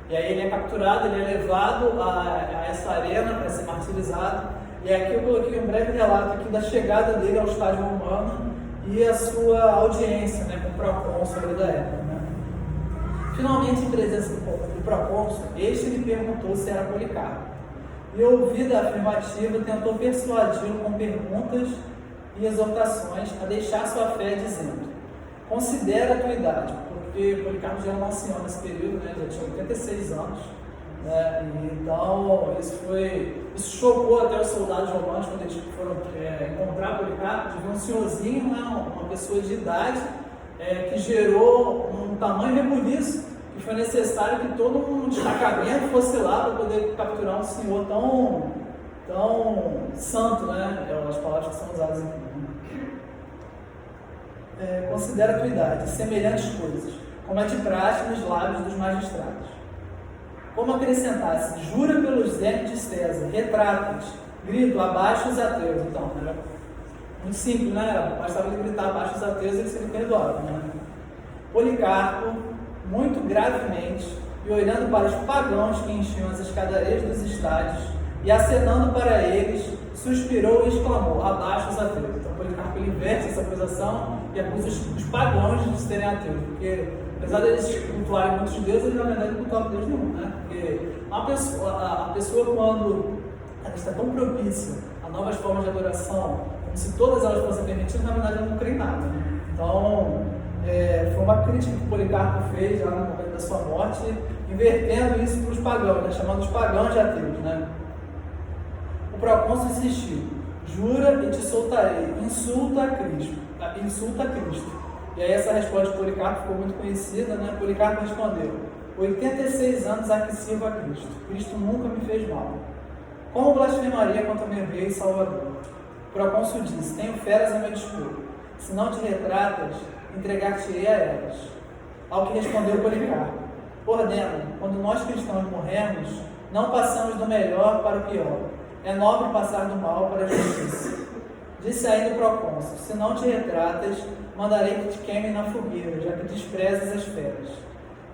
E aí ele é capturado, ele é levado a essa arena para ser martirizado. E aqui eu coloquei um breve relato aqui da chegada dele ao estádio romano e a sua audiência, né, com o procônsul da época. Né? Finalmente, em presença do procônsul, este lhe perguntou se era Policarpo. E, ouvida a afirmativa, tentou persuadi-lo com perguntas e exortações a deixar sua fé, dizendo: considera a tua idade, porque Policarpo já era um ancião nesse período, né, já tinha 86 anos. Né? E, então, isso chocou até os soldados romanos quando eles foram encontrar Policarpo, de ver um senhorzinho, né, uma pessoa de idade, que gerou um tamanho rebuliço, que foi necessário que todo um destacamento fosse lá para poder capturar um senhor tão santo, né? As palavras que são usadas aqui. Considera a tua idade, semelhantes coisas, como a de praxe nos lábios dos magistrados. Como acrescentasse: jura pelos zelos de César, retrata-os, grito abaixo os ateus. Então, era muito simples, né? Bastava ele gritar abaixo os ateus e ele seria perdoado. Né? Policarpo, muito gravemente, e olhando para os pagãos que enchiam as escadarias dos estádios, e acenando para eles, suspirou e exclamou: abaixo os ateus. Então, Policarpo ele inverte essa acusação e acusa os pagãos de serem ateus, porque apesar deles cultuarem muitos deuses, eles na verdade não cultuavam Deus nenhum, né? Porque a pessoa quando ela está tão propícia a novas formas de adoração, como se todas elas fossem permitidas, na verdade eu não creio em nada. Né? Então, foi uma crítica que Policarpo fez já no momento da sua morte, invertendo isso para os pagãos, né? Chamando os pagãos de ateus. Né? O procônsul insistiu: jura e te soltarei, insulta a Cristo. E aí essa resposta de Policarpo ficou muito conhecida, né? Policarpo respondeu: 86 anos há que sirvo a Cristo. Cristo nunca me fez mal. Como blasfemaria contra meu rei e salvador? O procônsul disse: tenho feras a meu dispor. Se não te retratas, entregar-te-ei a elas. Ao que respondeu Policarpo: ordeno, quando nós cristãos morremos, não passamos do melhor para o pior. É nobre passar do mal para a justiça. Disse ainda o procônsul: se não te retratas, mandarei que te queimem na fogueira, já que desprezas as feras.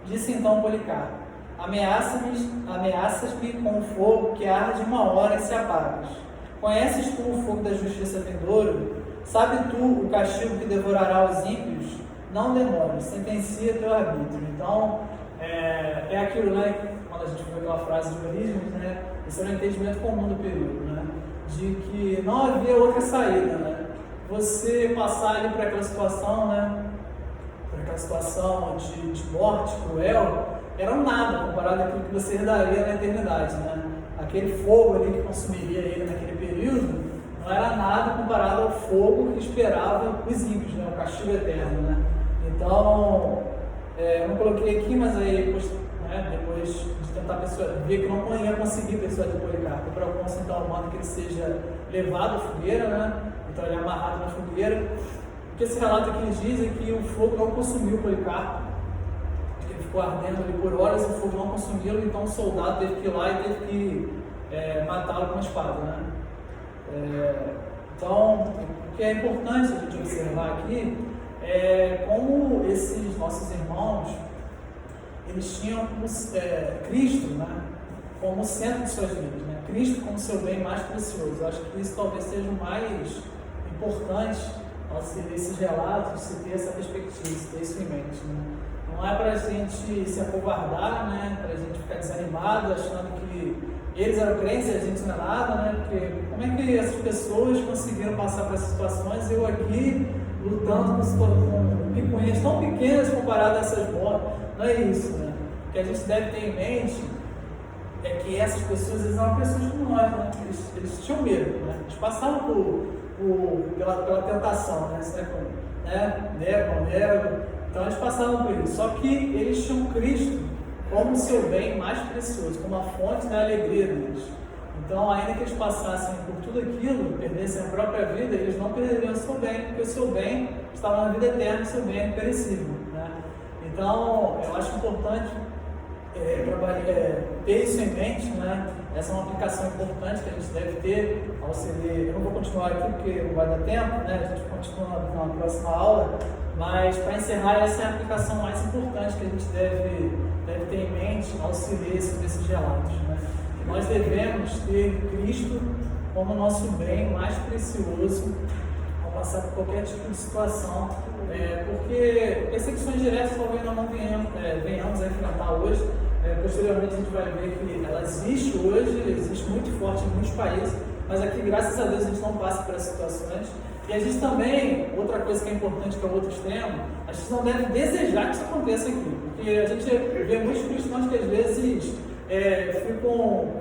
Disse então Policarpo: ameaças-me com o fogo que arde 1 hora e se apagas. Conheces tu o fogo da justiça vindouro? Sabe tu o castigo que devorará os ímpios? Não demores, sentencia teu arbítrio. Então, é aquilo, né? Quando a gente vê aquela frase de Orígenes, né? Esse era o entendimento comum do período, né? De que não havia outra saída, né? Você passar ali por aquela situação, né? Por aquela situação de morte cruel, era um nada comparado àquilo que você herdaria na eternidade, né? Aquele fogo ali que consumiria ele naquele período não era nada comparado ao fogo que esperava os ímpios, né? O castigo eterno, né? Então, eu não coloquei aqui, mas aí depois de tentar ver que não ia conseguir persuadir Policarpo, o procônsul então manda que ele seja levado à fogueira, né? Então ele é amarrado na fogueira. O que esse relato aqui diz é que o fogo não consumiu Policarpo, ele ficou ardendo ali por horas, o fogo não consumiu, então o soldado teve que ir lá e teve que matá-lo com uma espada, né? Então, o que é importante a gente observar aqui é como esses nossos irmãos, eles tinham Cristo, né, como centro de suas vidas, né? Cristo como seu bem mais precioso. Eu acho que isso talvez seja o mais importante ao se ver esses relatos, se ter essa perspectiva, se ter isso em mente. Né? Não é para a gente se acovardar, né? Para a gente ficar desanimado, achando que eles eram crentes e a gente não é nada, né? Porque como é que essas pessoas conseguiram passar por essas situações e eu aqui lutando com picuinhas tão pequenas comparadas a essas bolas? Não é isso, né? O que a gente deve ter em mente é que essas pessoas, eles eram pessoas como nós, né? Eles tinham medo, né? Eles passavam pela tentação, né? Então eles passavam por isso. Só que eles tinham Cristo como o seu bem mais precioso, como a fonte da alegria deles. Então, ainda que eles passassem por tudo aquilo, perdessem a própria vida, eles não perderiam o seu bem, porque o seu bem estava na vida eterna, o seu bem é imperecível, né? Então, eu acho importante ter isso em mente, né? Essa é uma aplicação importante que a gente deve ter ao se ler. Eu não vou continuar aqui porque não vai dar tempo, né? A gente continua na próxima aula, mas para encerrar, essa é a aplicação mais importante que a gente deve ter em mente ao se ler sobre esses relatos, né? Nós devemos ter Cristo como nosso bem mais precioso ao passar por qualquer tipo de situação, porque perseguições diretas talvez nós não venhamos a enfrentar hoje. Posteriormente a gente vai ver que ela existe hoje, existe muito forte em muitos países, mas aqui, graças a Deus, a gente não passa por essas situações. E a gente também, outra coisa que é importante, que é outro extremo, a gente não deve desejar que isso aconteça aqui, porque a gente vê muitos cristãos que às vezes ficam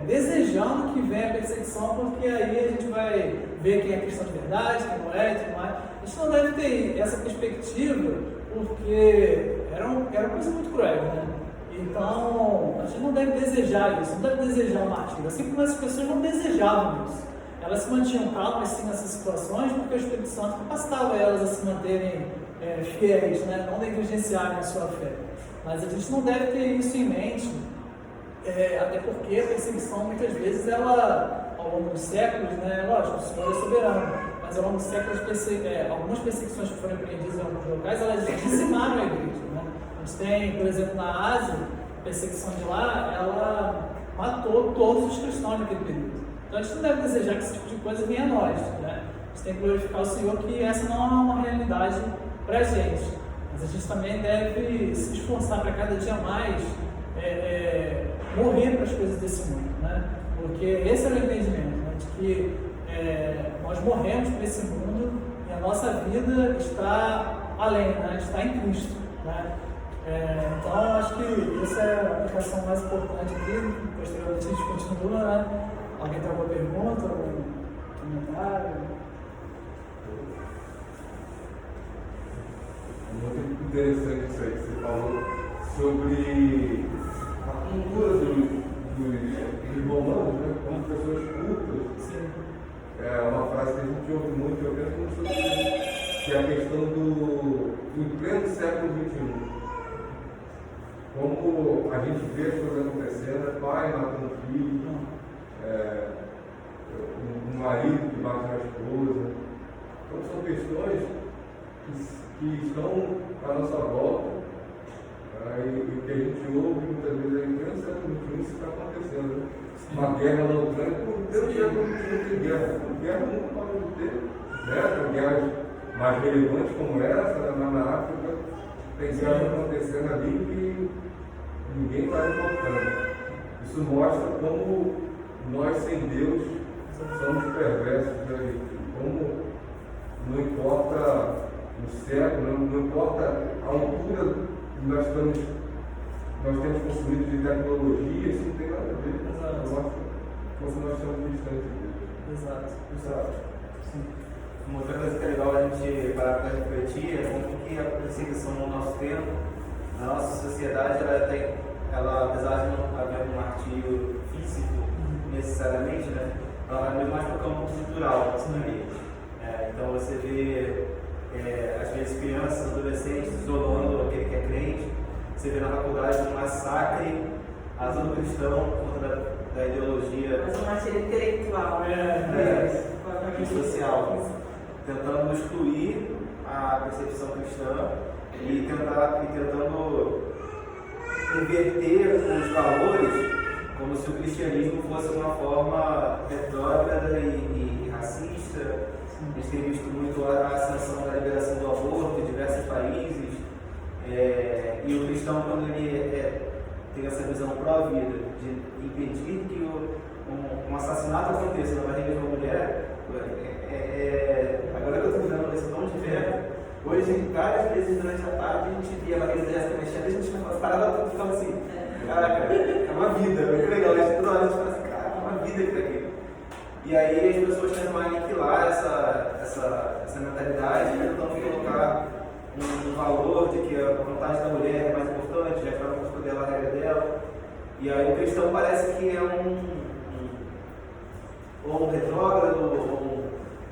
desejando que venha a perseguição, porque aí a gente vai ver quem é cristão de verdade, quem não é, e tudo mais. A gente não deve ter essa perspectiva, porque era coisa muito cruel, né? Então, a gente não deve desejar isso, não deve desejar o martírio, assim como essas pessoas não desejavam isso. Elas se mantinham calmas assim, nessas situações, porque o Espírito Santo capacitava elas a se manterem fiéis, né? Não negligenciarem a sua fé. Mas a gente não deve ter isso em mente, até porque a perseguição, muitas vezes, ela, ao longo dos séculos, né? Lógico, o Senhor é soberano, mas ao longo dos séculos, algumas perseguições que foram empreendidas em alguns locais, elas dizimaram a igreja, né? A gente tem, por exemplo, na Ásia, a perseguição de lá, ela matou todos os cristãos naquele período. Então a gente não deve desejar que esse tipo de coisa venha a nós, né? A gente tem que glorificar o Senhor que essa não é uma realidade para a gente, mas a gente também deve se esforçar para cada dia mais morrer para as coisas desse mundo, né? Porque esse é o entendimento, né? De que nós morremos para esse mundo e a nossa vida está além, né? Está em Cristo, né? Então, acho que essa é a aplicação mais importante aqui. Posteriormente a gente continua, né? Alguém tem alguma pergunta, algum comentário? Muito interessante isso aí que você falou sobre a cultura dos romanos, né? Como pessoas cultas. Sim. É uma frase que a gente ouve muito, eu penso muito sobre isso, que é a questão do pleno século XXI. Como a gente vê as coisas acontecendo, pai matando filho, um marido que mata a esposa. Então são questões que estão à nossa volta, e o que a gente ouve muitas vezes é que no século XXI isso está acontecendo. Né? Uma guerra na Ucrânia, por Deus, já não tem guerra. Guerra nunca pode ter. Né? Tem guerras mais relevantes como essa, na África, tem guerras acontecendo ali que ninguém está importando. Isso mostra como nós sem Deus somos perversos, né? Como não importa o século, não importa a altura que nós temos construído de tecnologia, isso não tem nada a ver. Mostra como nós estamos distantes de Deus. Exato. Sim. Uma outra coisa que é legal a gente parar para refletir é como que a perseguição no nosso tempo, na nossa sociedade, ela apesar de não haver um martírio físico necessariamente, né, ela vai muito mais para o campo cultural. Então você vê, às vezes, crianças, adolescentes isolando aquele que é crente, você vê na faculdade um massacre asando cristão contra da ideologia. Mas um martírio intelectual, e social, tentando excluir a percepção cristã e tentando inverter os valores como se o cristianismo fosse uma forma retrógrada e racista. A gente tem visto muito a ascensão da liberação do aborto em diversos países, e o cristão, quando ele tem essa visão pró-vida, de impedir que um assassinato aconteça na barriga de uma mulher, agora que eu estou vendo esse tom de verbo, hoje, várias vezes durante a tarde, a gente via a barriga da Jéssica mexendo e a gente parava e ficava assim, caraca, é uma vida, é muito legal, toda hora a gente fala assim, caraca, é uma vida aqui daqui. E aí as pessoas tentam aniquilar essa mentalidade, tentando colocar um valor de que a vontade da mulher é mais importante, já que ela não dela a regra dela. E aí o cristão parece que é ou um retrógrado, ou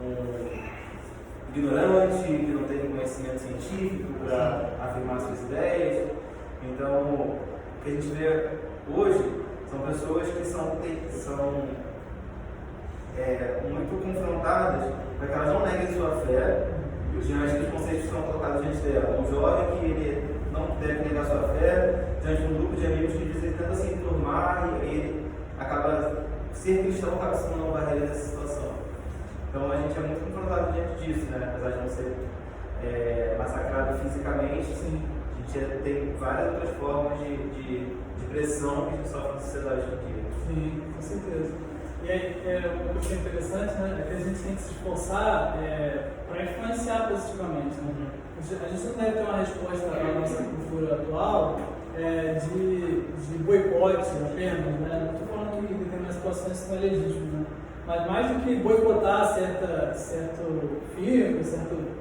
um ignorante, que não tem conhecimento científico para afirmar suas ideias. Então, o que a gente vê hoje são pessoas que são muito confrontadas para que elas não neguem sua fé diante dos conceitos que são colocados diante dela. Um jovem que ele não deve negar sua fé diante de um grupo de amigos que dizem que tenta se enturmar e ele acaba ser cristão, acaba sendo uma barreira dessa situação. Então a gente é muito confrontado diante disso, né? Apesar de não ser massacrado fisicamente, sim, a gente tem várias outras formas de pressão que a gente sofre na sociedade hoje em dia. Sim, com certeza. E aí, uma coisa interessante, né, é que a gente tem que se esforçar para influenciar positivamente. Né? A gente não deve ter uma resposta à nossa cultura atual de boicote apenas. Né? Não estou falando que em determinadas situações isso não é legítimo, né? Mas mais do que boicotar certo filme,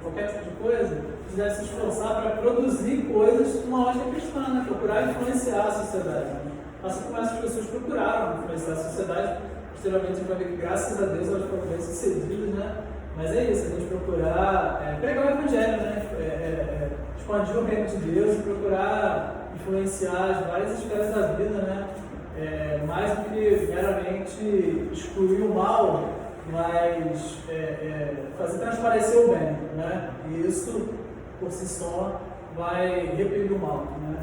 qualquer tipo de coisa, a gente deve se esforçar para produzir coisas numa ótica cristã, né? Procurar influenciar a sociedade. Né? Assim como essas pessoas procuraram influenciar a sociedade, posteriormente a gente vai ver que, graças a Deus, elas foram bem sucedidas, né? Mas é isso, a gente procurar pregar o Evangelho, né? Expandir o reino de Deus e procurar influenciar as várias esferas da vida, né? Mais do que meramente excluir o mal, mas fazer transparecer o bem, né? E isso, por si só, vai repelir o mal, né?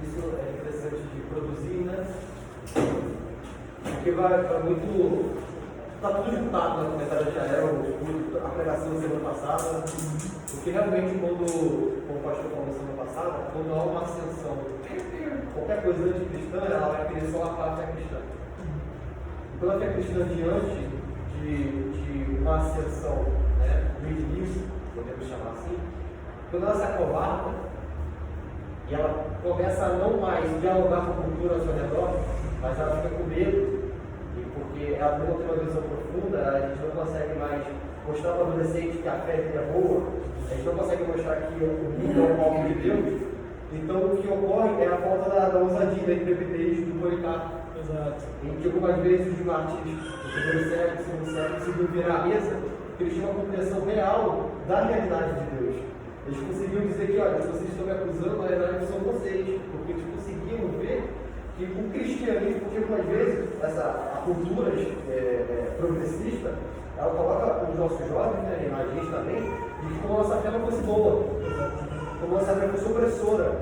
Isso é interessante de produzir, né? Porque vai muito. Está tudo limitado na comentário de Jael, a pregação da semana passada. Porque realmente, como o pastor falou na semana passada, quando há uma ascensão, qualquer coisa anticristã, ela vai querer só a parte cristã. pela fé cristã diante de uma ascensão, né, do início, podemos chamar assim, quando ela se acovarda e ela começa a não mais dialogar com a cultura ao seu redor, mas ela fica com medo, e porque ela não tem uma visão profunda, a gente não consegue mais mostrar para o adolescente que a fé é boa, a gente não consegue mostrar que o mundo é o palco de Deus. Então o que ocorre é a falta da ousadia, da intrepidez do Policarpo. Exato. Em que algumas vezes os mártires do primeiro século, segundo século, conseguiam virar a mesa, porque eles tinham uma compreensão real da realidade de Deus. Eles conseguiam dizer que, olha, se vocês estão me acusando, na verdade são vocês, porque eles conseguiam ver que o cristianismo, porque algumas vezes a cultura progressista, ela coloca os nossos jovens, né, e a gente também, de que como a nossa fé não fosse boa, como a nossa fé fosse opressora.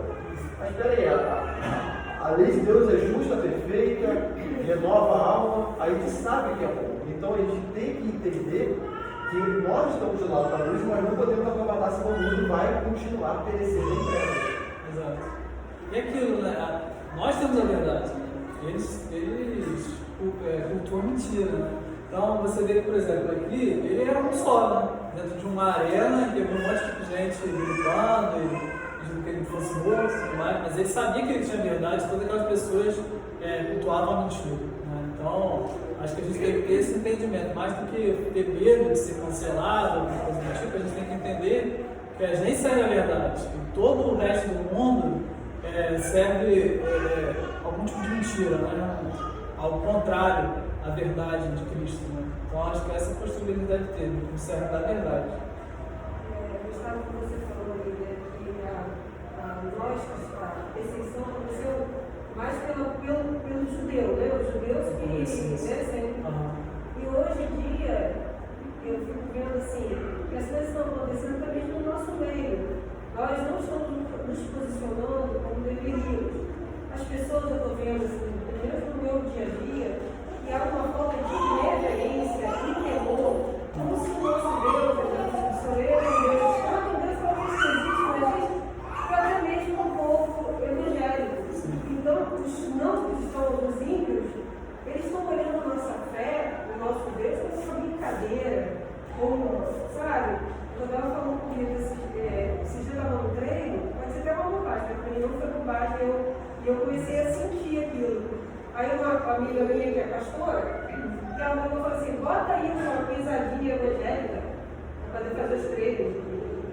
Mas peraí, a lei de Deus é justa, perfeita, renova a alma, a gente sabe que é bom. Então a gente tem que entender que nós estamos do lado da luz, mas não podemos acomodar se o mundo vai continuar perecendo em trevas. Exato. E aquilo, né? Nós temos a verdade, né? Eles cultuam mentira, né? Então você vê que, por exemplo, aqui, ele era um só, né? Dentro de uma arena, que havia um monte de gente gritando, dizendo que ele fosse morto e tudo mais, mas ele sabia que ele tinha verdade, todas aquelas pessoas cultuavam a mentira, né? Então, acho que a gente tem que ter esse entendimento, mais do que ter medo de ser cancelado, alguma coisa do tipo, a gente tem que entender que a gente segue a verdade, que todo o resto do mundo serve algum tipo de mentira, né? Ao contrário, a verdade de Cristo, né? Então acho que essa postura ele deve ter, no serve da verdade. Gustavo, que você falou ali, né, que nós, a perseguição aconteceu mais pelo judeu, né? Os judeus que sempre. E hoje em dia, eu fico vendo assim, que as coisas estão acontecendo também no nosso meio. Nós não estamos nos posicionando como deveríamos. As pessoas, eu estou vendo, assim, pelo menos no meu dia a dia, que há uma falta de reverência e temor, como se o nosso Deus, o Senhor, Deus, tanto Deus talvez existe na gente, até mesmo o povo evangélico. Então, os não cristãos, os ímpios, eles estão olhando a nossa fé, o nosso Deus, como uma brincadeira, como, sabe? Eu estava falando comigo, esse dia eu estava no treino, pode ser até uma bobagem, mas para mim não foi bobagem, e eu comecei a sentir aquilo. Aí uma amiga minha que é pastora, que ela falou assim, bota aí uma pisadinha evangélica para poder fazer os treinos,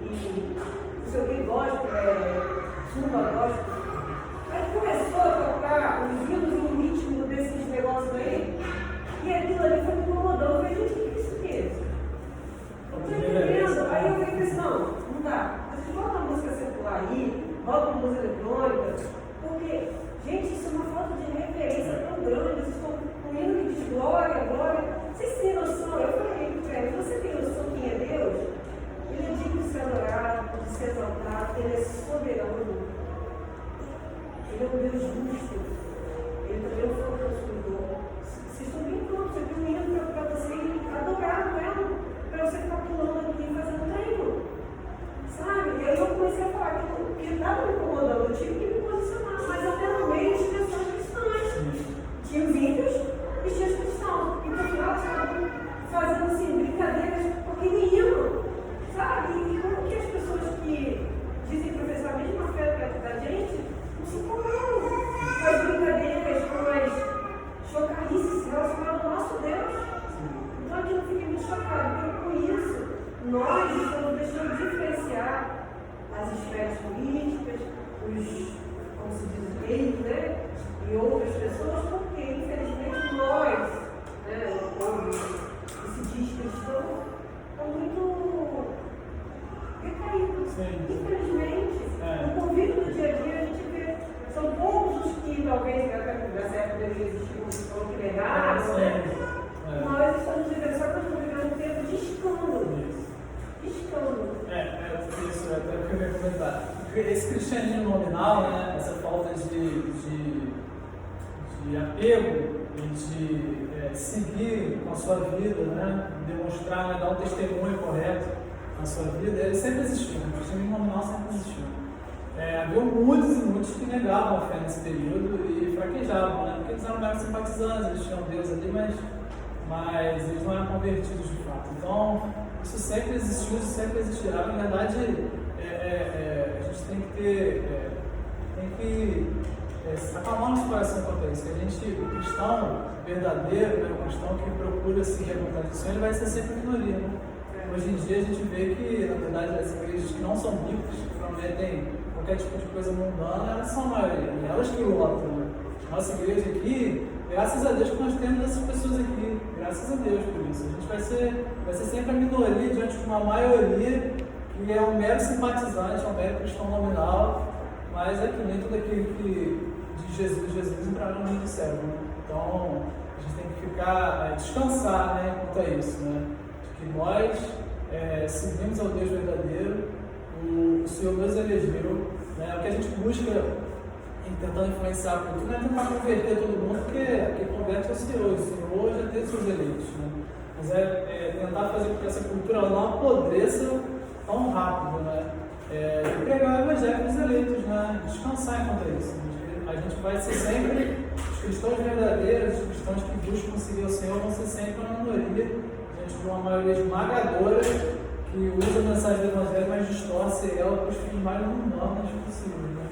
e não sei o que, gospel, zumba, gospel. Aí começou a tocar os hinos em ritmo desses negócios aí, e aquilo ali foi me incomodando. Eu falei, gente, o que isso é? Não estou entendendo. Aí eu falei assim, não dá. A gente bota a música secular aí, bota a música eletrônica, porque, gente, isso é uma falta de referência tão grande. Vocês estão com hino que diz glória, glória. Vocês têm noção? Eu falei, você tem noção quem é Deus? Ele é digno de ser adorado, de ser exaltado, ele é soberano. Ele é um Deus justo. Ele também é um fogo consumidor. Vocês estão brincando, você tem um hino para você adorar, não é? Para você ficar pulando aqui e fazendo treino. Sabe? E aí eu comecei a falar que estava me incomodando, eu tive que me posicionar, mas até no meio de pessoas cristãs. Tinha os ímpios e tinha os cristãos. E no final estavam fazendo assim, brincadeiras, porque nem hino. Sabe? E como que as pessoas que dizem professar a mesma fé da gente não se incomodam com as brincadeiras, com as chocarices relacionadas ao nosso Deus. Então aquilo fica muito chocado, porque com isso nós estamos deixando de diferenciar as esferas políticas, como se diz, reis, né? E outras pessoas, porque infelizmente nós, né, o povo que se diz cristão, estão muito recaídos. Infelizmente, no convívio do dia a dia a gente vê, são poucos os que talvez nessa época deveria existir um cristão que negaram, né? Nós estamos vivendo, só que nós estamos vivendo um tempo de escândalo. Isso é até o que eu ia comentar. Esse cristianismo nominal, né, essa falta de apego e de seguir com a sua vida, né, demonstrar, né, dar um testemunho correto na sua vida, ele sempre existiu. O cristianismo nominal sempre existiu. Havia muitos e muitos que negavam a fé nesse período e fraquejavam, né? Porque eles eram meros simpatizantes, eles tinham Deus ali, mas eles não eram convertidos de fato. Então, isso sempre existiu, isso sempre existirá. Na verdade, a gente tem que acalmar nosso coração quanto a isso. Que a gente, o cristão verdadeiro, né, o cristão que procura se revoltar disso, ele vai ser sempre minoria. Né? Hoje em dia a gente vê que, na verdade, as igrejas que não são bíblicas, que prometem qualquer tipo de coisa mundana, elas são a maioria, e elas que lotam. Né? Nossa igreja aqui, graças a Deus que nós temos essas pessoas aqui, graças a Deus por isso. A gente vai ser sempre a minoria diante de uma maioria que é um mero simpatizante, é um mero cristão nominal, mas é que nem tudo aquilo que de Jesus entrará no reino do céu. Né? Então, a gente tem que ficar, descansar, né, quanto a isso, né? De que nós seguimos ao Deus verdadeiro, o Senhor nos elegeu, né? O que a gente busca tentando influenciar a cultura não é tentar converter todo mundo, porque quem converte é o Senhor já tem seus eleitos, né? Mas tentar fazer com que essa cultura não apodreça tão rápido, né? E pregar o evangelho dos eleitos, né? Descansar enquanto isso. A gente vai ser sempre, os cristãos verdadeiros, os cristãos que buscam seguir o Senhor, vão ser sempre uma minoria, diante de uma maioria esmagadora que usa a mensagem do evangelho, mas distorce ela para os fins mais mundanos possíveis, né?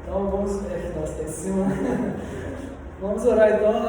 Então vamos. Nossa, tá em cima. Vamos orar então, né?